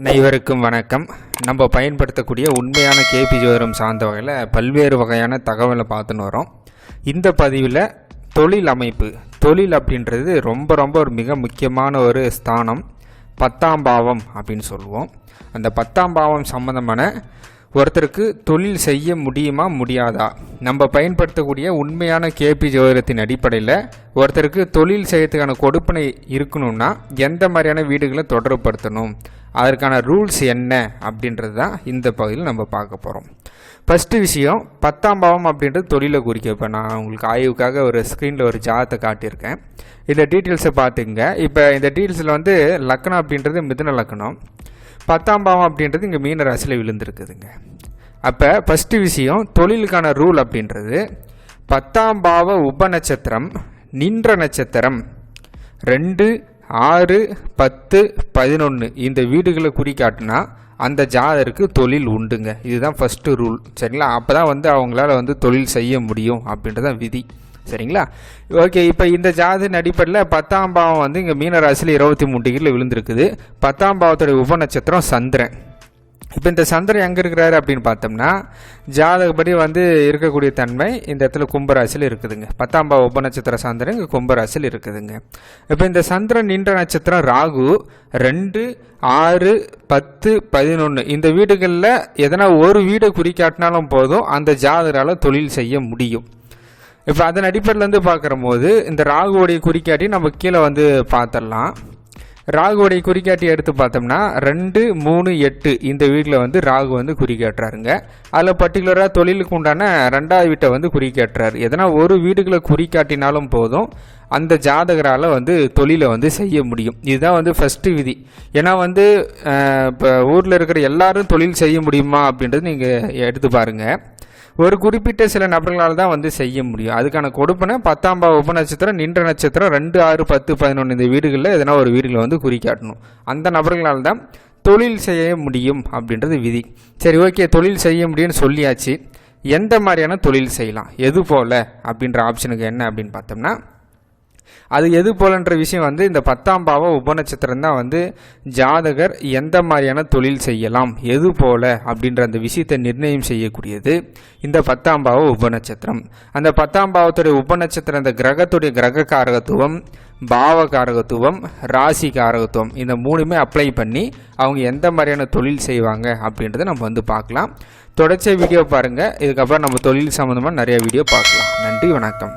அனைவருக்கும் வணக்கம். நம்ம பயன்படுத்தக்கூடிய உண்மையான கேபி ஜோதிடம் சார்ந்த வகையில் பல்வேறு வகையான தகவலை பார்த்துன்னு வரோம். இந்த பதிவில் தொழில் அமைப்பு, தொழில் அப்படின்றது ரொம்ப ஒரு மிக முக்கியமான ஒரு ஸ்தானம். 10ஆம் பாவம் அப்படின்னு சொல்லுவோம். அந்த 10ஆம் பாவம் சம்பந்தமான ஒருத்தருக்கு தொழில் செய்ய முடியுமா முடியாதா, நம்ம பயன்படுத்தக்கூடிய உண்மையான கேபி ஜோதிடத்தின் அடிப்படையில் ஒருத்தருக்கு தொழில் செய்யறதுக்கான கொடுப்பனை இருக்கணும்னா எந்த மாதிரியான வீடுகளை தொடர்புபடுத்தணும், அதற்கான ரூல்ஸ் என்ன அப்படின்றது தான் இந்த பகுதியில் நம்ம பார்க்க போகிறோம். ஃபஸ்ட்டு விஷயம், 10ஆம் பாவம் அப்படின்றது தொழிலை குறிக்க. இப்போ நான் உங்களுக்கு ஆய்வுக்காக ஒரு ஸ்க்ரீனில் ஒரு ஜாதத்தை காட்டியிருக்கேன். இந்த டீட்டெயில்ஸை பார்த்துங்க. இப்போ இந்த டீட்டெயில்ஸில் லக்னம் அப்படின்றது மிதுன லக்னம், 10ஆம் பாவம் அப்படின்றது இங்கே மீன ராசியில் விழுந்திருக்குதுங்க. அப்போ ஃபஸ்ட்டு விஷயம், தொழிலுக்கான ரூல் அப்படின்றது 10ஆம் பாவ உப நட்சத்திரம் நின்ற நட்சத்திரம் 2, 6, 10, 11 இந்த வீடுகளை குறிக்காட்டினா அந்த ஜாதருக்கு தொழில் உண்டுங்க. இதுதான் ஃபஸ்ட்டு ரூல், சரிங்களா? அப்போ தான் அவங்களால தொழில் செய்ய முடியும் அப்படின்றதான் விதி, சரிங்களா? ஓகே, இப்போ இந்த ஜாதத்தின் அடிப்படையில் 10ஆம் பாவம் இங்கே மீனராசியில் 23 டிகிரியில் விழுந்திருக்குது. 10ஆம் பாவத்துடைய உப நட்சத்திரம் சந்திரன். இப்போ இந்த சந்திரன் எங்கே இருக்கிறாரு அப்படின்னு பார்த்தோம்னா, ஜாதகப்படி இருக்கக்கூடிய தன்மை இந்த இடத்துல கும்பராசியில் இருக்குதுங்க. 10ஆம் பாவ உப நட்சத்திர சந்திரன் இங்கே கும்பராசியில் இருக்குதுங்க. இப்போ இந்த சந்திரன் நின்ற நட்சத்திரம் ராகு 2, 6, 10, 11 இந்த வீடுகளில் எதனா ஒரு வீடை குறிக்காட்டினாலும் போதும் அந்த ஜாதகரால் தொழில் செய்ய முடியும். இப்போ அதன் அடிப்படையில் பார்க்குற போது இந்த ராகுவோடைய குறிக்காட்டி நம்ம கீழே பார்த்துடலாம். ராகுவோடைய குறிக்காட்டி எடுத்து பார்த்தோம்னா 2, 3, 8 இந்த வீட்டில் ராகு குறிக்காட்டுறாருங்க. அதில் பர்டிகுலராக தொழிலுக்கு உண்டான 2வது வீட்டை குறிக்காட்டுறாரு. எதனா ஒரு வீடுகளை குறிக்காட்டினாலும் போதும் அந்த ஜாதகரால் தொழிலை செய்ய முடியும். இதுதான் ஃபஸ்ட்டு விதி. ஏன்னா இப்போ ஊரில் இருக்கிற எல்லாரும் தொழில் செய்ய முடியுமா அப்படின்றது நீங்கள் எடுத்து பாருங்கள். ஒரு குறிப்பிட்ட சில நபர்களால் தான் செய்ய முடியும். அதுக்கான கொடுப்பனை 10ஆம் பாவ உப நட்சத்திரம் நின்ற நட்சத்திரம் 2, 6, 10, 11 இந்த வீடுகளில் எதனா ஒரு வீடுகளை குறிக்காட்டணும். அந்த நபர்களால் தான் தொழில் செய்ய முடியும் அப்படின்றது விதி. சரி, ஓகே, தொழில் செய்ய முடியும்னு சொல்லியாச்சு. எந்த மாதிரியான தொழில் செய்யலாம், எது போல் அப்படின்ற ஆப்ஷனுக்கு என்ன அப்படின்னு பார்த்தோம்னா, அது எது போலன்ற விஷயம் இந்த 10ஆம் பாவ உப நட்சத்திரம் தான் ஜாதகர் எந்த மாதிரியான தொழில் செய்யலாம், எது போல அப்படின்ற அந்த விஷயத்தை நிர்ணயம் செய்யக்கூடியது இந்த 10ஆம் பாவ உப நட்சத்திரம். அந்த 10ஆம் பாவத்துடைய உப நட்சத்திரம் அந்த கிரகத்துடைய கிரக காரகத்துவம், பாவ காரகத்துவம், ராசி காரகத்துவம் இந்த 3மே அப்ளை பண்ணி அவங்க எந்த மாதிரியான தொழில் செய்வாங்க அப்படின்றத நம்ம பார்க்கலாம். தொடர்ச்சியாக வீடியோ பாருங்கள். இதுக்கப்புறம் நம்ம தொழில் சம்மந்தமாக நிறைய வீடியோ பார்க்கலாம். நன்றி, வணக்கம்.